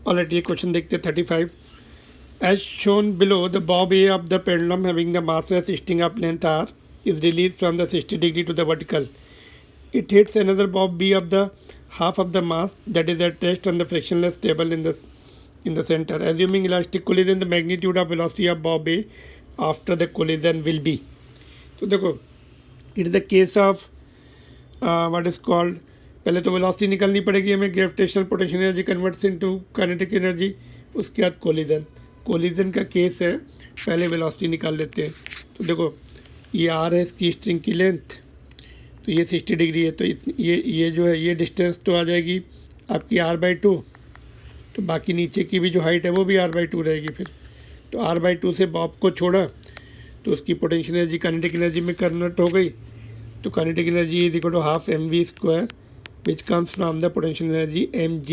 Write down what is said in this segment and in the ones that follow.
Alright, ये question देखते 35. As shown below, the bob A of the pendulum having the mass as sticking up length r is released from the 60 degree to the vertical. It hits another bob B of the half of the mass that is at rest on the frictionless table in the center. Assuming elastic collision, the magnitude of velocity of bob A after the collision will be. तो देखो, it is the case of what is called, पहले तो velocity निकालनी पड़ेगी हमें, gravitational potential energy converts into kinetic energy, उसके बाद collision का केस है, पहले वेलोसिटी निकाल लेते हैं. तो देखो ये आर है इसकी स्ट्रिंग की लेंथ, तो ये 60 डिग्री है, तो ये जो है ये डिस्टेंस तो आ जाएगी आपकी r/2, तो बाकी नीचे की भी जो हाइट है वो भी r/2 रहेगी. फिर तो r/2 से बॉब को छोड़ा तो उसकी पोटेंशियल एनर्जी काइनेटिक एनर्जी में कन्वर्ट हो गई. तो kinetic energy is equal to half mv² which comes from the potential energy mg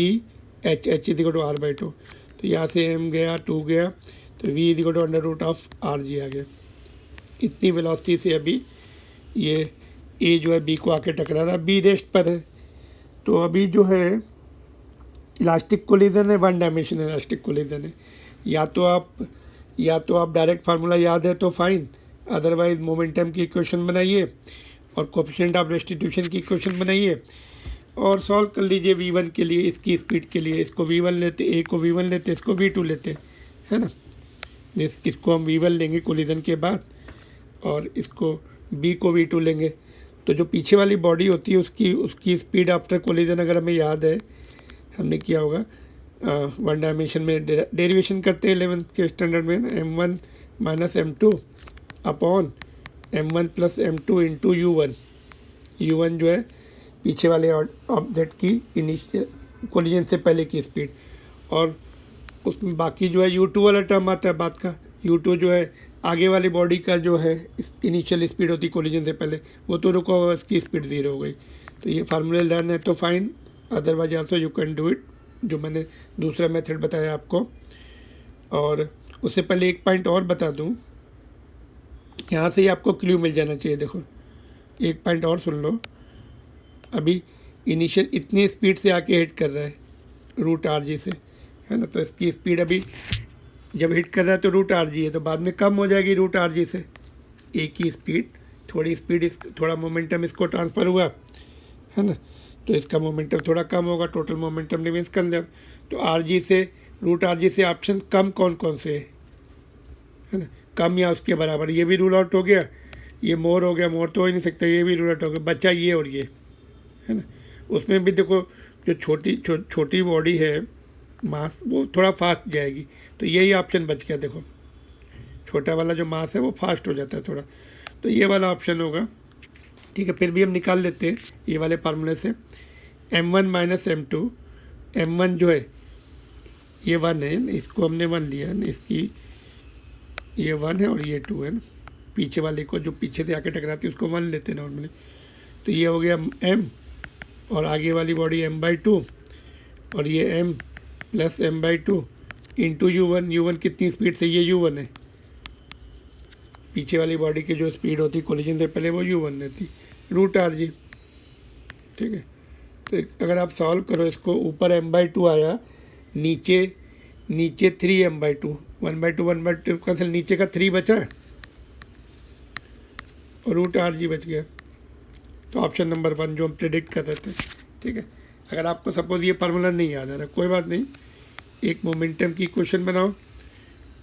h is equal to r/2. तो यहाँ से m गया 2 गया, तो v is equal to √rg आ गया. इतनी वेलोसिटी से अभी ये a जो है b को आके टकरा रहा है, b रेस्ट पर है. तो अभी जो है इलास्टिक कोलिजन है, वन डायमेंशनल इलास्टिक कोलिजन है. या तो आप डायरेक्ट फार्मूला याद है तो फाइन, अदरवाइज मोमेंटम की इक्वेशन बनाइए और कोफिशिएंट ऑफ रेस्टिट्यूशन की इक्वेशन बनाइए और सॉल्व कर लीजिए v1 के लिए, इसकी स्पीड के लिए. इसको v1 लेते, a को v1 लेते, इसको v2 लेते, है ना. इसको हम v1 लेंगे कोलिजन के बाद और इसको b को v2 लेंगे. तो जो पीछे वाली बॉडी होती है उसकी स्पीड आफ्टर कोलिजन अगर हमें याद है, हमने किया होगा वन डायमेंशन में डेरिवेशन करते हैं 11th के स्टैंडर्ड में, m1 minus m2 upon m1 plus m2 into u1 जो है पीछे वाले ऑब्जेक्ट की इनिशियल कोलिजन से पहले की स्पीड, और उसमें बाकी जो है u2 वाला टर्म आता है बाद का. u2 जो है आगे वाली बॉडी का जो है इनिशियल स्पीड होती कोलिजन से पहले, वो तो रुका हुआ, इसकी स्पीड 0 हो गई. तो ये फार्मूला लर्न है तो fine, otherwise also you can do it, जो मैंने दूसरा मेथड बताया आपको. और उससे पहले एक पॉइंट और बता दूं, यहाँ से ही आपको क्लू मिल जाना चाहिए. देखो एक पॉइंट और सुन लो, अभी इनिशियल इतनी स्पीड से आके हिट कर रहा है √rg से, है ना. तो इसकी स्पीड अभी जब हिट कर रहा है तो √rg है, तो बाद में कम हो जाएगी √rg से. एक ही स्पीड, थोड़ा मोमेंटम इसको ट्रांसफ़र हुआ, है ना, तो इसका मोमेंटम थोड़ा कम होगा, टोटल मोमेंटम रिमेंस कंजर्व. तो rg से √rg से ऑप्शन कम कौन से है ना, कम या उसके बराबर. ये भी रूल आउट हो गया, ये मोर हो गया, मोर तो हो ही नहीं सकता, ये भी रूल आउट हो गया, बच्चा ये और ये, है ना. उसमें भी देखो जो छोटी बॉडी है मास, वो थोड़ा फास्ट जाएगी, तो यही ऑप्शन बच गया. देखो छोटा वाला जो मास है वो फास्ट हो जाता है थोड़ा, तो ये वाला ऑप्शन होगा. ठीक है, फिर भी हम निकाल लेते हैं ये वाले फार्मूले से. m1 माइनस m2, m1 जो है ये 1 है, इसको हमने 1 लिया है, इसकी ये 1 है और ये 2 है ना. पीछे वाले को जो पीछे से आके टकराती है उसको 1 लेते हैं नॉर्मली. तो ये हो गया m, और आगे वाली बॉडी m/2 और ये m plus m/2 into u1 कितनी स्पीड से, ये u1 है. पीछे वाली बॉडी की जो स्पीड होती कोलिजन से पहले वो u1 रहती, √rg. ठीक है, तो अगर आप सॉल्व करो इसको, ऊपर m/2 आया, नीचे 3m/2, 1/2 कैंसिल, नीचे का 3 बचा और √rg बच गया. तो ऑप्शन नंबर 1 जो हम प्रेडिक्ट कर रहे थे. ठीक है, अगर आपको सपोज ये फार्मूला नहीं याद आ रहा, कोई बात नहीं, एक मोमेंटम की क्वेश्चन बनाओ,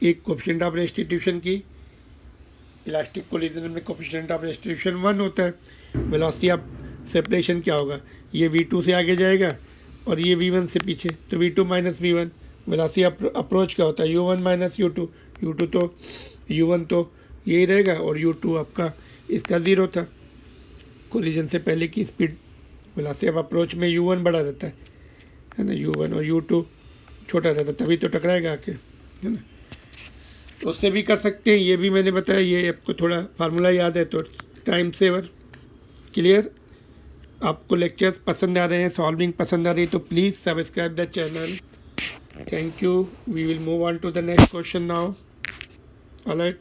एक कोफिशिएंट ऑफ रेस्टिट्यूशन की. इलास्टिक कोलिजन में कोफिशिएंट ऑफ रेस्टिट्यूशन 1 होता है. वेलोसिटी ऑफ सेपरेशन क्या होगा, ये v2 से आगे जाएगा और ये v1 से पीछे, तो v2 minus v1. Velocity approach क्या होता है, u1 माइनस u2, u1 तो यही रहेगा और u2 आपका इसका 0 था. कोलिजन से पहले की स्पीड वेलोसिटी ऑफ अप्रोच में u1 बड़ा रहता है ना, u1, और u2 छोटा रहता है, तभी तो टकराएगा आके, है ना. तो उससे भी कर सकते हैं, ये भी मैंने बताया. ये आपको थोड़ा फार्मूला याद है तो टाइम सेवर. क्लियर, आपको लेक्चर्स पसंद आ रहे हैं, सॉल्विंग पसंद आ रही है, तो please subscribe the channel. Thank you. We will move on to the next question now. Alright.